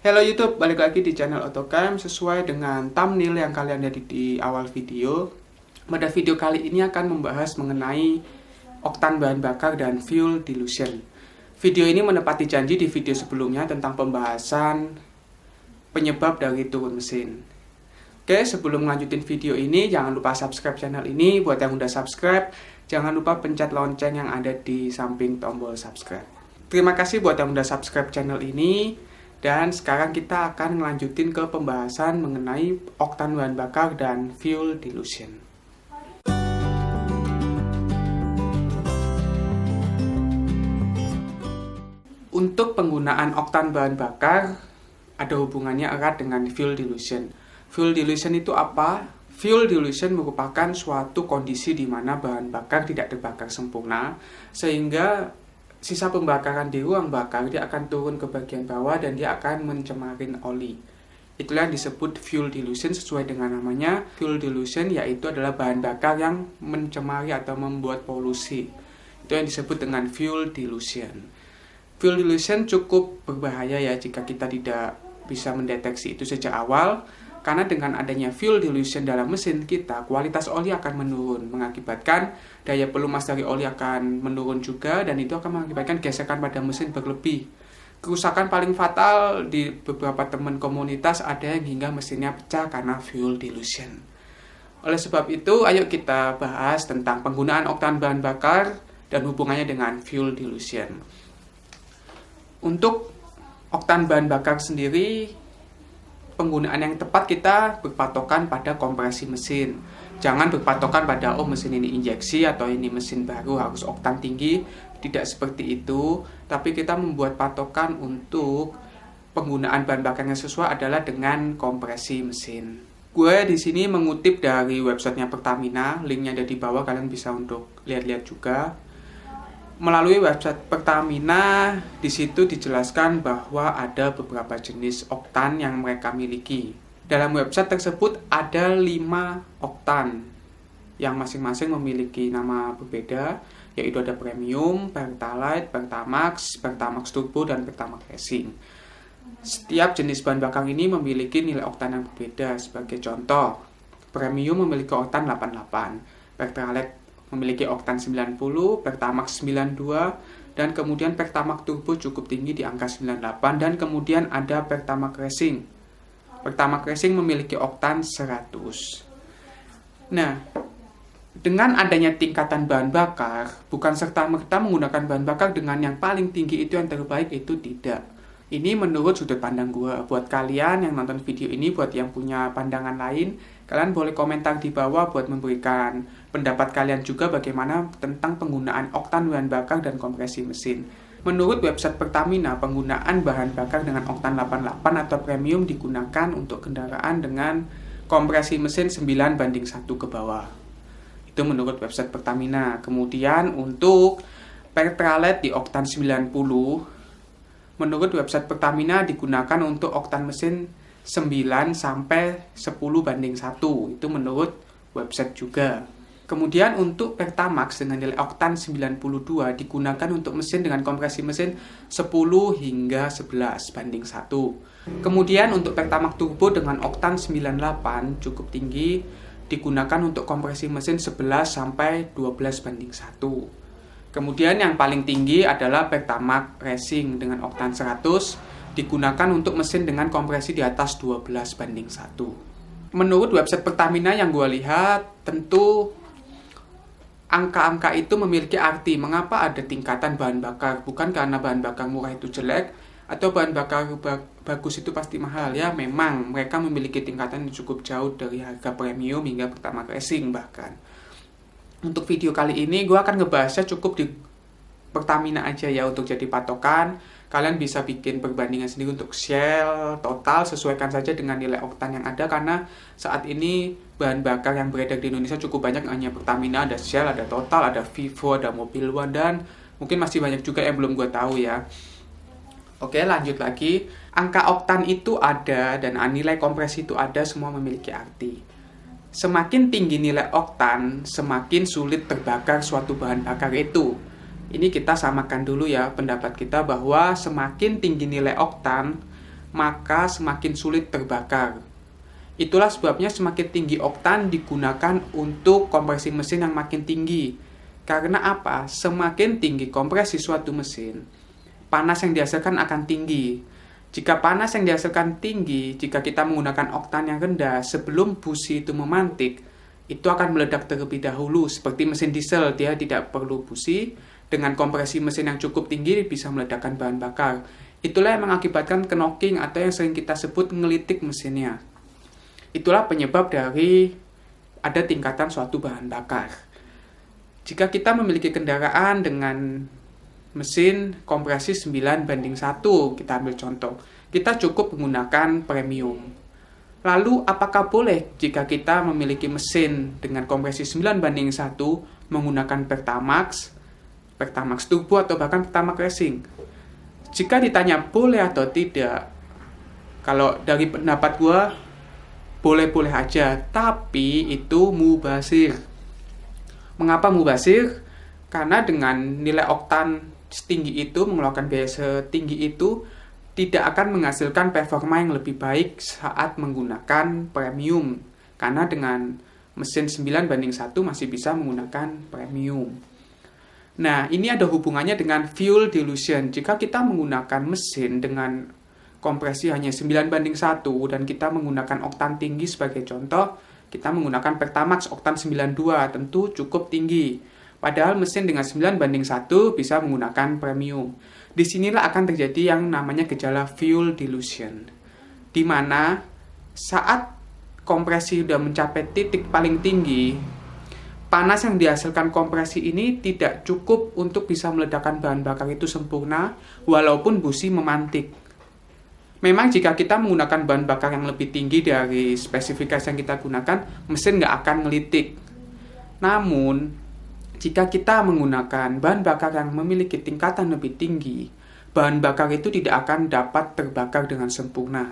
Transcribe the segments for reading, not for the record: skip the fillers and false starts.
Halo YouTube, balik lagi di channel Otocam. Sesuai dengan thumbnail yang kalian lihat di awal video, pada video kali ini akan membahas mengenai oktan bahan bakar dan fuel dilution. Video ini menepati janji di video sebelumnya tentang pembahasan penyebab dari turun mesin. Oke, sebelum melanjutin video ini, jangan lupa subscribe channel ini. Buat yang udah subscribe, jangan lupa pencet lonceng yang ada di samping tombol subscribe. Terima kasih buat yang udah subscribe channel ini. Dan sekarang kita akan melanjutin ke pembahasan mengenai oktan bahan bakar dan fuel dilution. Untuk penggunaan oktan bahan bakar, ada hubungannya erat dengan fuel dilution. Fuel dilution itu apa? Fuel dilution merupakan suatu kondisi di mana bahan bakar tidak terbakar sempurna, sehingga sisa pembakaran di ruang bakar dia akan turun ke bagian bawah dan dia akan mencemarin oli. Itulah yang disebut fuel dilution. Sesuai dengan namanya, fuel dilution yaitu adalah bahan bakar yang mencemari atau membuat polusi. Itu yang disebut dengan fuel dilution. Fuel dilution cukup berbahaya ya jika kita tidak bisa mendeteksi itu sejak awal. Karena dengan adanya fuel dilution dalam mesin kita, kualitas oli akan menurun, mengakibatkan daya pelumas dari oli akan menurun juga, dan itu akan mengakibatkan gesekan pada mesin berlebih. Kerusakan paling fatal di beberapa teman komunitas ada yang hingga mesinnya pecah karena fuel dilution. Oleh sebab itu, ayo kita bahas tentang penggunaan oktan bahan bakar dan hubungannya dengan fuel dilution. Untuk oktan bahan bakar sendiri, penggunaan yang tepat kita berpatokan pada kompresi mesin. Jangan berpatokan pada mesin ini injeksi atau ini mesin baru harus oktan tinggi. Tidak seperti itu, tapi kita membuat patokan untuk penggunaan bahan bakar yang sesuai adalah dengan kompresi mesin. Gue di sini mengutip dari websitenya Pertamina, linknya ada di bawah, kalian bisa untuk lihat-lihat juga. Melalui website Pertamina, di situ dijelaskan bahwa ada beberapa jenis oktan yang mereka miliki. Dalam website tersebut ada 5 oktan yang masing-masing memiliki nama berbeda, yaitu ada Premium, Pertalite, Pertamax, Pertamax Turbo, dan Pertamax Racing. Setiap jenis bahan bakar ini memiliki nilai oktan yang berbeda. Sebagai contoh, Premium memiliki oktan 88, Pertalite memiliki oktan 90, Pertamax 92, dan kemudian Pertamax Turbo cukup tinggi di angka 98, dan kemudian ada Pertamax Racing. Pertamax Racing memiliki oktan 100. Nah, dengan adanya tingkatan bahan bakar, bukan serta-merta menggunakan bahan bakar dengan yang paling tinggi itu yang terbaik, itu tidak. Ini menurut sudut pandang gue. Buat kalian yang nonton video ini, buat yang punya pandangan lain, kalian boleh komentar di bawah buat memberikan pendapat kalian juga bagaimana tentang penggunaan oktan bahan bakar dan kompresi mesin. Menurut website Pertamina, penggunaan bahan bakar dengan oktan 88 atau premium digunakan untuk kendaraan dengan kompresi mesin 9:1 ke bawah. Itu menurut website Pertamina. Kemudian untuk Pertalite di oktan 90, menurut website Pertamina digunakan untuk oktan mesin 9:10:1. Itu menurut website juga. Kemudian untuk Pertamax dengan nilai oktan 92 digunakan untuk mesin dengan kompresi mesin 10:11:1. Kemudian untuk Pertamax Turbo dengan oktan 98 cukup tinggi digunakan untuk kompresi mesin 11:12:1. Kemudian yang paling tinggi adalah Pertamax Racing dengan oktan 100 digunakan untuk mesin dengan kompresi di atas 12:1. Menurut website Pertamina yang gue lihat, tentu angka-angka itu memiliki arti. Mengapa ada tingkatan bahan bakar? Bukan karena bahan bakar murah itu jelek atau bahan bakar bagus itu pasti mahal. Ya, memang mereka memiliki tingkatan yang cukup jauh dari harga premium hingga Pertamax Racing bahkan. Untuk video kali ini gue akan ngebahasnya cukup di Pertamina aja ya untuk jadi patokan. Kalian bisa bikin perbandingan sendiri untuk Shell, Total, sesuaikan saja dengan nilai oktan yang ada. Karena saat ini bahan bakar yang beredar di Indonesia cukup banyak, hanya Pertamina, ada Shell, ada Total, ada Vivo, ada Mobil One, dan mungkin masih banyak juga yang belum gue tahu ya. Oke, lanjut lagi. Angka oktan itu ada dan nilai kompresi itu ada, semua memiliki arti. Semakin tinggi nilai oktan, semakin sulit terbakar suatu bahan bakar itu. Ini kita samakan dulu ya pendapat kita bahwa semakin tinggi nilai oktan, maka semakin sulit terbakar. Itulah sebabnya semakin tinggi oktan digunakan untuk kompresi mesin yang makin tinggi. Karena apa? Semakin tinggi kompresi suatu mesin, panas yang dihasilkan akan tinggi. Jika panas yang dihasilkan tinggi, jika kita menggunakan oktan yang rendah, sebelum busi itu memantik, itu akan meledak terlebih dahulu. Seperti mesin diesel, dia tidak perlu busi. Dengan kompresi mesin yang cukup tinggi, bisa meledakkan bahan bakar. Itulah yang mengakibatkan knocking atau yang sering kita sebut ngelitik mesinnya. Itulah penyebab dari ada tingkatan suatu bahan bakar. Jika kita memiliki kendaraan dengan mesin kompresi 9:1, kita ambil contoh, kita cukup menggunakan premium. Lalu apakah boleh jika kita memiliki mesin dengan kompresi 9:1 menggunakan Pertamax Turbo atau bahkan Pertamax Racing? Jika ditanya boleh atau tidak, kalau dari pendapat gue, boleh-boleh aja, tapi itu mubazir. Mengapa mubazir? Karena dengan nilai oktan setinggi itu, mengeluarkan biaya setinggi itu, tidak akan menghasilkan performa yang lebih baik saat menggunakan premium. Karena dengan mesin 9:1 masih bisa menggunakan premium. Nah, ini ada hubungannya dengan fuel dilution. Jika kita menggunakan mesin dengan kompresi hanya 9:1 dan kita menggunakan oktan tinggi sebagai contoh, kita menggunakan Pertamax oktan 92, tentu cukup tinggi. Padahal mesin dengan 9:1 bisa menggunakan premium. Disinilah akan terjadi yang namanya gejala fuel dilution. Di mana saat kompresi sudah mencapai titik paling tinggi, panas yang dihasilkan kompresi ini tidak cukup untuk bisa meledakkan bahan bakar itu sempurna, walaupun busi memantik. Memang jika kita menggunakan bahan bakar yang lebih tinggi dari spesifikasi yang kita gunakan, mesin nggak akan ngelitik. Namun, jika kita menggunakan bahan bakar yang memiliki tingkatan lebih tinggi, bahan bakar itu tidak akan dapat terbakar dengan sempurna.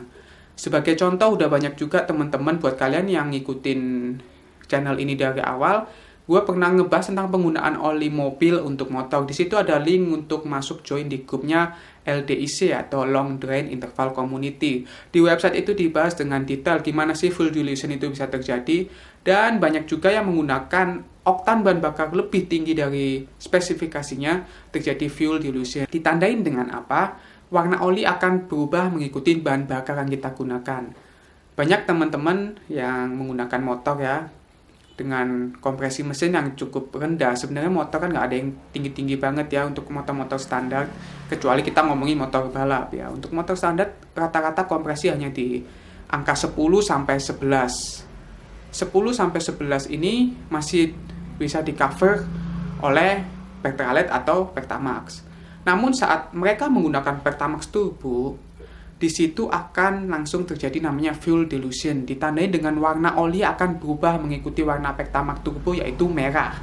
Sebagai contoh, udah banyak juga teman-teman buat kalian yang ngikutin channel ini dari awal, gue pernah ngebahas tentang penggunaan oli mobil untuk motor. Di situ ada link untuk masuk join di grupnya LDIC atau Long Drain Interval Community. Di website itu dibahas dengan detail gimana sih fuel dilution itu bisa terjadi, dan banyak juga yang menggunakan oktan bahan bakar lebih tinggi dari spesifikasinya terjadi fuel dilution. Ditandain dengan apa? Warna oli akan berubah mengikuti bahan bakar yang kita gunakan. Banyak teman-teman yang menggunakan motor ya, dengan kompresi mesin yang cukup rendah. Sebenarnya motor kan nggak ada yang tinggi-tinggi banget ya untuk motor-motor standar, kecuali kita ngomongin motor balap ya. Untuk motor standar rata-rata kompresi hanya di angka 10-11. 10-11 ini masih bisa di cover oleh Pertalite atau Pertamax. Namun saat mereka menggunakan Pertamax Turbo, di situ akan langsung terjadi namanya fuel dilution. Ditandai dengan warna oli akan berubah mengikuti warna Pertamax Turbo, yaitu merah.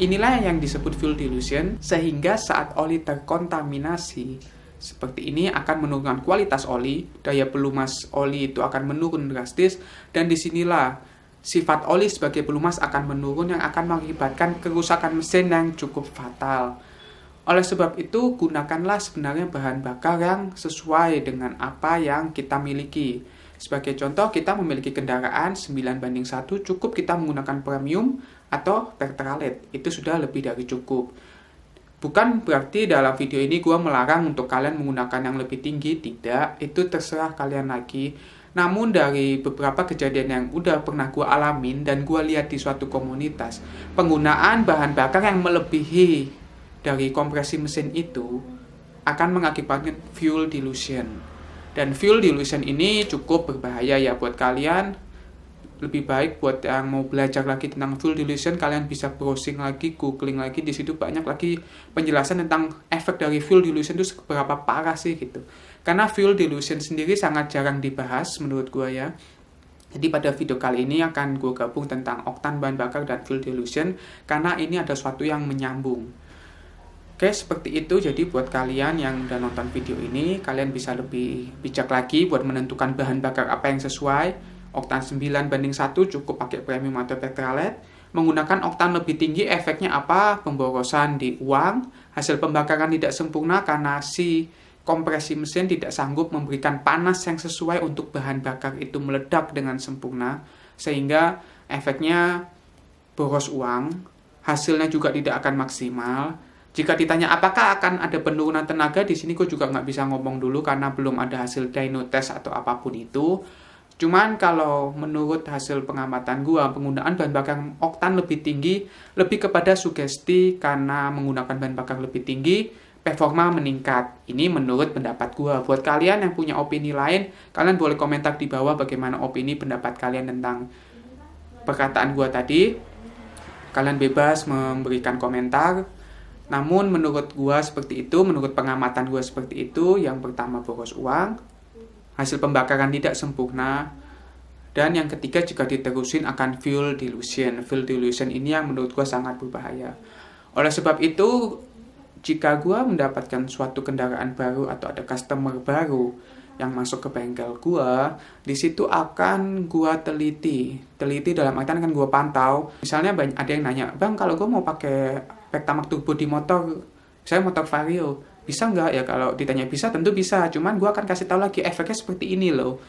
Inilah yang disebut fuel dilution, sehingga saat oli terkontaminasi seperti ini akan menurunkan kualitas oli, daya pelumas oli itu akan menurun drastis, dan disinilah sifat oli sebagai pelumas akan menurun yang akan mengakibatkan kerusakan mesin yang cukup fatal. Oleh sebab itu, gunakanlah sebenarnya bahan bakar yang sesuai dengan apa yang kita miliki. Sebagai contoh, kita memiliki kendaraan 9:1, cukup kita menggunakan premium atau Pertalite. Itu sudah lebih dari cukup. Bukan berarti dalam video ini gue melarang untuk kalian menggunakan yang lebih tinggi, tidak. Itu terserah kalian lagi. Namun dari beberapa kejadian yang udah pernah gue alamin dan gue lihat di suatu komunitas, penggunaan bahan bakar yang melebihi dari kompresi mesin itu akan mengakibatkan fuel dilution. Dan fuel dilution ini cukup berbahaya ya buat kalian. Lebih baik buat yang mau belajar lagi tentang fuel dilution, kalian bisa browsing lagi, googling lagi, di situ banyak lagi penjelasan tentang efek dari fuel dilution itu seberapa parah sih gitu. Karena fuel dilution sendiri sangat jarang dibahas menurut gue ya. Jadi pada video kali ini akan gue gabung tentang oktan bahan bakar dan fuel dilution, karena ini ada sesuatu yang menyambung. Oke, seperti itu. Jadi buat kalian yang udah nonton video ini, kalian bisa lebih bijak lagi buat menentukan bahan bakar apa yang sesuai. Oktan 9:1 cukup pakai premium atau Pertalite. Menggunakan oktan lebih tinggi efeknya apa? Pemborosan di uang, hasil pembakaran tidak sempurna karena si kompresi mesin tidak sanggup memberikan panas yang sesuai untuk bahan bakar itu meledak dengan sempurna, sehingga efeknya boros uang, hasilnya juga tidak akan maksimal. Jika ditanya apakah akan ada penurunan tenaga, di sini gue juga nggak bisa ngomong dulu karena belum ada hasil dyno test atau apapun itu. Cuman kalau menurut hasil pengamatan gua, penggunaan bahan bakar oktan lebih tinggi, lebih kepada sugesti karena menggunakan bahan bakar lebih tinggi, performa meningkat. Ini menurut pendapat gua. Buat kalian yang punya opini lain, kalian boleh komentar di bawah bagaimana opini pendapat kalian tentang perkataan gua tadi. Kalian bebas memberikan komentar. Namun menurut gua seperti itu, menurut pengamatan gua seperti itu. Yang pertama boros uang, hasil pembakaran tidak sempurna, dan yang ketiga jika diterusin akan fuel dilution. Fuel dilution ini yang menurut gue sangat berbahaya. Oleh sebab itu, jika gue mendapatkan suatu kendaraan baru atau ada customer baru yang masuk ke bengkel gue, di situ akan gue teliti dalam artian akan gue pantau. Misalnya ada yang nanya, bang kalau gue mau pakai Pertamax turbo di motor, saya motor Vario, bisa nggak ya? Kalau ditanya bisa, tentu bisa. Cuman gue akan kasih tahu lagi efeknya seperti ini loh.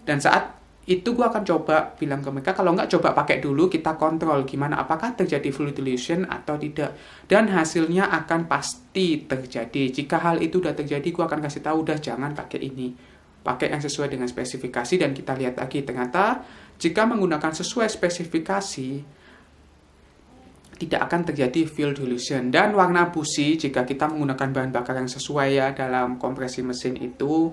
Dan saat itu gue akan coba bilang ke mereka, kalau nggak coba pakai dulu, kita kontrol gimana apakah terjadi fluid dilution atau tidak. Dan hasilnya akan pasti terjadi. Jika hal itu udah terjadi, gue akan kasih tahu udah jangan pakai ini. Pakai yang sesuai dengan spesifikasi, dan kita lihat lagi ternyata jika menggunakan sesuai spesifikasi tidak akan terjadi fuel dilution. Dan warna busi jika kita menggunakan bahan bakar yang sesuai ya dalam kompresi mesin itu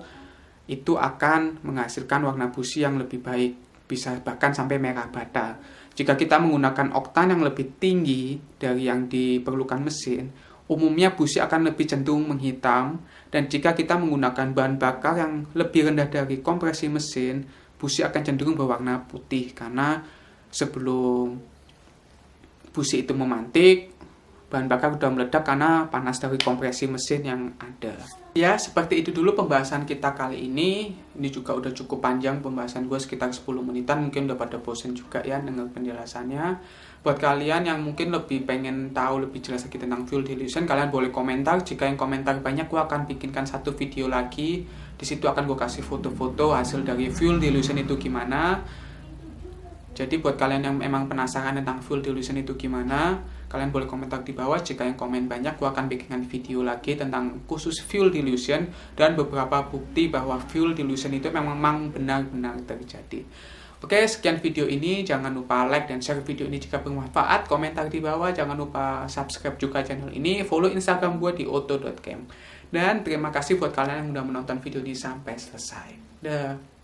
akan menghasilkan warna busi yang lebih baik, bisa bahkan sampai merah bata. Jika kita menggunakan oktan yang lebih tinggi dari yang diperlukan mesin, umumnya busi akan lebih cenderung menghitam, dan jika kita menggunakan bahan bakar yang lebih rendah dari kompresi mesin, busi akan cenderung berwarna putih karena sebelum busi itu memantik, bahan bakar sudah meledak karena panas dari kompresi mesin yang ada. Ya, seperti itu dulu pembahasan kita kali ini. Ini juga udah cukup panjang pembahasan gue, sekitar 10 menitan. Mungkin udah pada bosen juga ya dengar penjelasannya. Buat kalian yang mungkin lebih pengen tahu lebih jelas lagi tentang fuel dilution, kalian boleh komentar. Jika yang komentar banyak, gue akan bikinkan satu video lagi. Di situ akan gue kasih foto-foto hasil dari fuel dilution itu gimana. Jadi buat kalian yang memang penasaran tentang fuel dilution itu gimana, kalian boleh komentar di bawah. Jika yang komen banyak, gue akan bikinkan video lagi tentang khusus fuel dilution dan beberapa bukti bahwa fuel dilution itu memang benar-benar terjadi. Oke, sekian video ini. Jangan lupa like dan share video ini jika bermanfaat. Komentar di bawah. Jangan lupa subscribe juga channel ini. Follow Instagram gue di auto.cam. Dan terima kasih buat kalian yang udah menonton video ini sampai selesai. Dah.